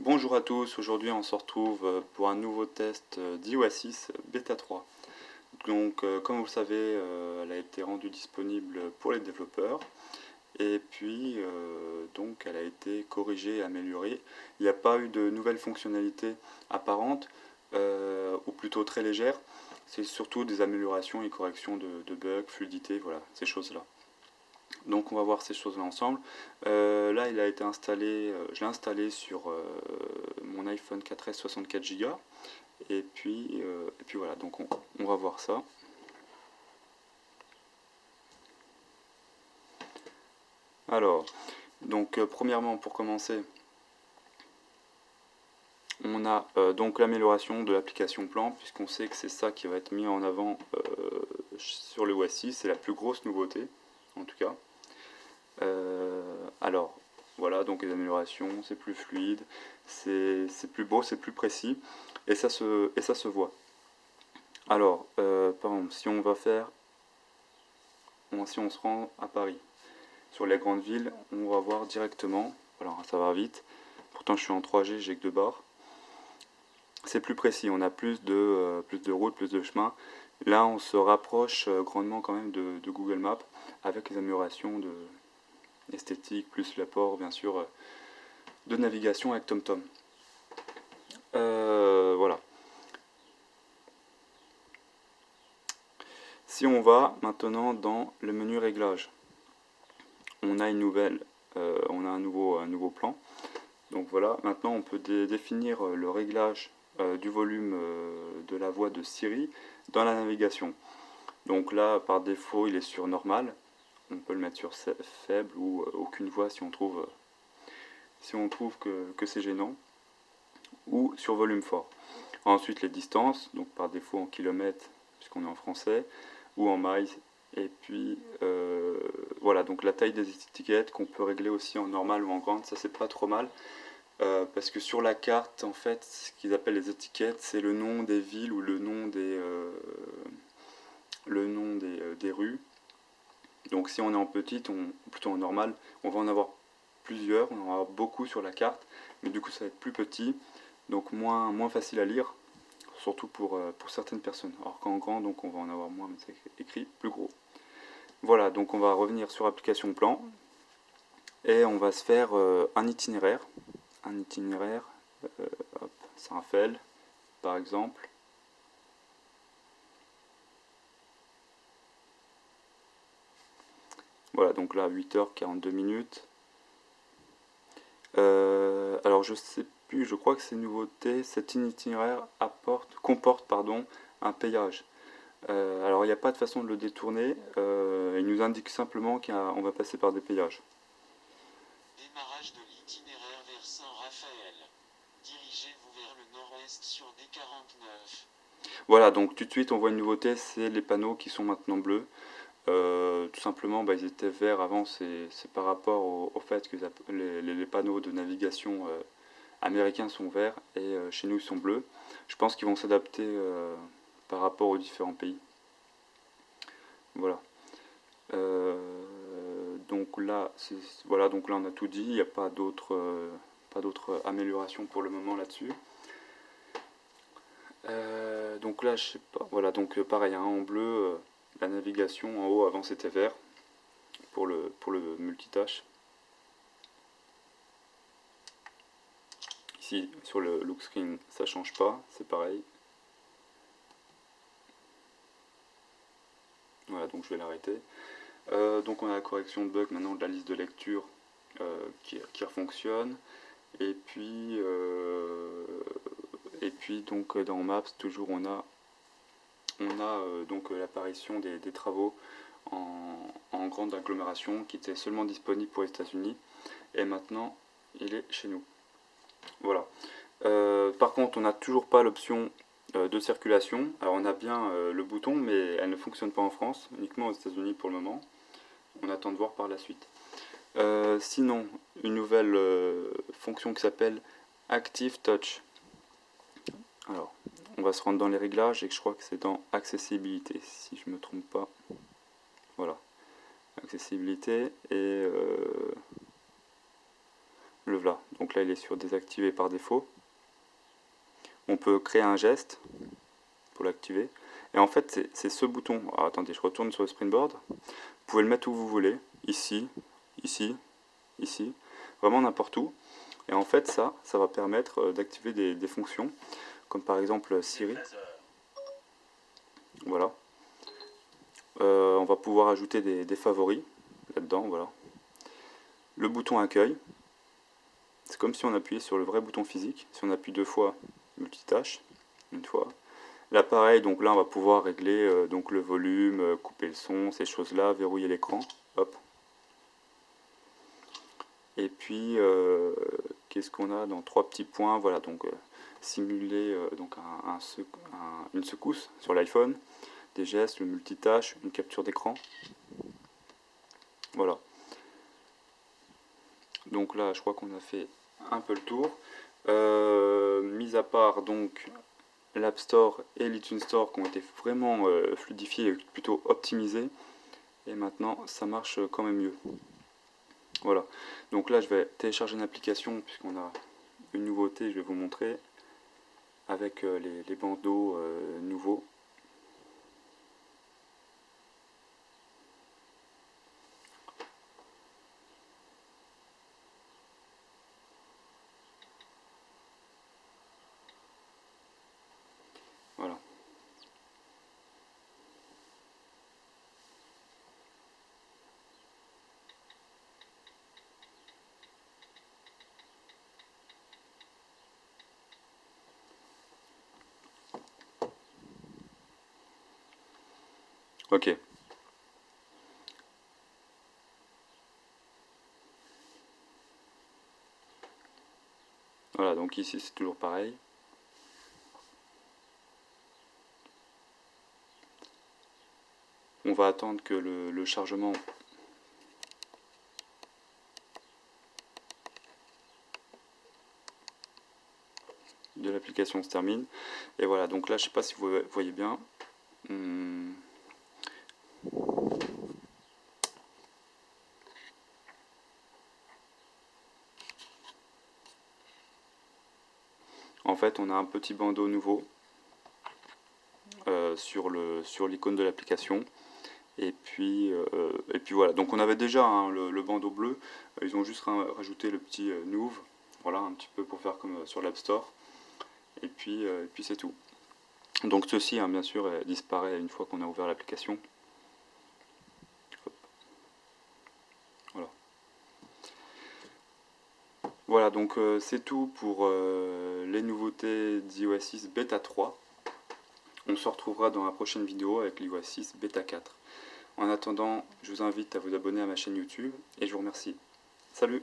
Bonjour à tous, aujourd'hui on se retrouve pour un nouveau test d'iOS 6 Beta 3. Donc comme vous le savez, elle a été rendue disponible pour les développeurs et puis donc elle a été corrigée et améliorée. Il n'y a pas eu de nouvelles fonctionnalités apparentes ou plutôt très légères. C'est surtout des améliorations et corrections de bugs, fluidité, voilà, ces choses-là. Donc on va voir ces choses-là ensemble. Là il a été installé, je l'ai installé sur mon iPhone 4S 64 Go. Et puis voilà, donc on va voir ça. Alors, donc premièrement pour commencer, on a donc l'amélioration de l'application Plan, puisqu'on sait que c'est ça qui va être mis en avant sur le OS 6, c'est la plus grosse nouveauté en tout cas. Alors, voilà, donc les améliorations, c'est plus fluide, c'est plus beau, c'est plus précis, et ça se voit. Alors, par exemple, si on va faire, si on se rend à Paris, sur les grandes villes, on va voir directement, alors ça va vite, pourtant je suis en 3G, j'ai que 2 barres, c'est plus précis, on a plus de routes, plus de chemins. Là, on se rapproche grandement quand même de Google Maps, avec les améliorations esthétiques, plus l'apport, bien sûr, de navigation avec TomTom. Voilà. Si on va maintenant dans le menu réglage, on a on a un nouveau plan. Donc voilà, maintenant on peut définir le réglage du volume de la voix de Siri dans la navigation. Donc là, par défaut, il est sur normal. On peut le mettre sur faible ou aucune voix si on trouve que c'est gênant, ou sur volume fort. Ensuite, les distances, donc par défaut en kilomètres, puisqu'on est en français, ou en miles. Et puis voilà, donc la taille des étiquettes qu'on peut régler aussi en normal ou en grande, ça c'est pas trop mal. Parce que sur la carte, en fait, ce qu'ils appellent les étiquettes, c'est le nom des villes ou le nom des rues. Donc si on est en petite, plutôt en normal, on va en avoir plusieurs, on en va avoir beaucoup sur la carte, mais du coup ça va être plus petit, donc moins facile à lire, surtout pour certaines personnes. Alors qu'en grand, donc on va en avoir moins, mais c'est écrit plus gros. Voilà, donc on va revenir sur application plan, et on va se faire un itinéraire. Un itinéraire, Saint-Raphaël, par exemple. Voilà, donc là, 8h42 minutes. Alors, je sais plus, je crois que c'est une nouveauté. Cet itinéraire comporte un payage. Alors, il n'y a pas de façon de le détourner. Il nous indique simplement qu'on va passer par des péages. Démarrage de l'itinéraire vers Saint-Raphaël. Dirigez-vous vers le nord-est sur D49. Voilà, donc tout de suite, on voit une nouveauté, c'est les panneaux qui sont maintenant bleus. Tout simplement, ils étaient verts avant, c'est par rapport au fait que les panneaux de navigation américains sont verts et chez nous ils sont bleus. Je pense qu'ils vont s'adapter par rapport aux différents pays. Voilà. Donc là, voilà, donc là on a tout dit, il n'y a pas d'autres améliorations pour le moment là-dessus. Donc là, je sais pas. Voilà, donc pareil, hein, en bleu, la navigation en haut avant c'était vert pour le multitâche. Ici, sur le look screen, ça change pas, c'est pareil. Voilà, donc je vais l'arrêter. Donc on a la correction de bug maintenant de la liste de lecture qui fonctionne. Et puis donc dans Maps, toujours on a donc l'apparition des travaux en grande agglomération qui était seulement disponible pour les États-Unis. Et maintenant, il est chez nous. Voilà. Par contre, on n'a toujours pas l'option de circulation. Alors on a bien le bouton, mais elle ne fonctionne pas en France, uniquement aux États-Unis pour le moment. On attend de voir par la suite. Sinon, une nouvelle fonction qui s'appelle Active Touch. Alors, on va se rendre dans les réglages et je crois que c'est dans accessibilité, si je ne me trompe pas. Voilà, accessibilité et le voilà. Donc là il est sur désactivé par défaut. On peut créer un geste pour l'activer. Et en fait c'est ce bouton. Alors, attendez, je retourne sur le Springboard. Vous pouvez le mettre où vous voulez, ici, ici, ici, vraiment n'importe où. Et en fait ça va permettre d'activer des fonctions, comme par exemple Siri. Voilà. On va pouvoir ajouter des favoris là-dedans, voilà. Le bouton accueil, c'est comme si on appuyait sur le vrai bouton physique. Si on appuie 2 fois, multitâche, une fois. L'appareil, donc là on va pouvoir régler donc le volume, couper le son, ces choses-là, verrouiller l'écran. Hop. Et puis qu'est-ce qu'on a dans 3 petits points, voilà, donc simuler donc une secousse sur l'iPhone, des gestes, le multitâche, une capture d'écran. Voilà. Donc là, je crois qu'on a fait un peu le tour. Mis à part donc l'App Store et l'iTunes Store qui ont été vraiment fluidifiés et plutôt optimisés. Et maintenant, ça marche quand même mieux. Voilà. Donc là, je vais télécharger une application puisqu'on a une nouveauté, je vais vous montrer, avec les bandeaux nouveaux. Voilà. Ok. Voilà, donc ici c'est toujours pareil. On va attendre que le chargement de l'application se termine. Et voilà, donc là je sais pas si vous voyez bien. En fait, on a un petit bandeau nouveau sur l'icône de l'application. Et puis voilà. Donc on avait déjà hein, le bandeau bleu. Ils ont juste rajouté le petit Nouve. Voilà, un petit peu pour faire comme sur l'App Store. Et puis c'est tout. Donc ceci, hein, bien sûr, disparaît une fois qu'on a ouvert l'application. Voilà. Voilà, donc c'est tout pour les nouveautés d'iOS 6 Beta 3. On se retrouvera dans la prochaine vidéo avec l'iOS 6 Beta 4. En attendant, je vous invite à vous abonner à ma chaîne YouTube et je vous remercie. Salut!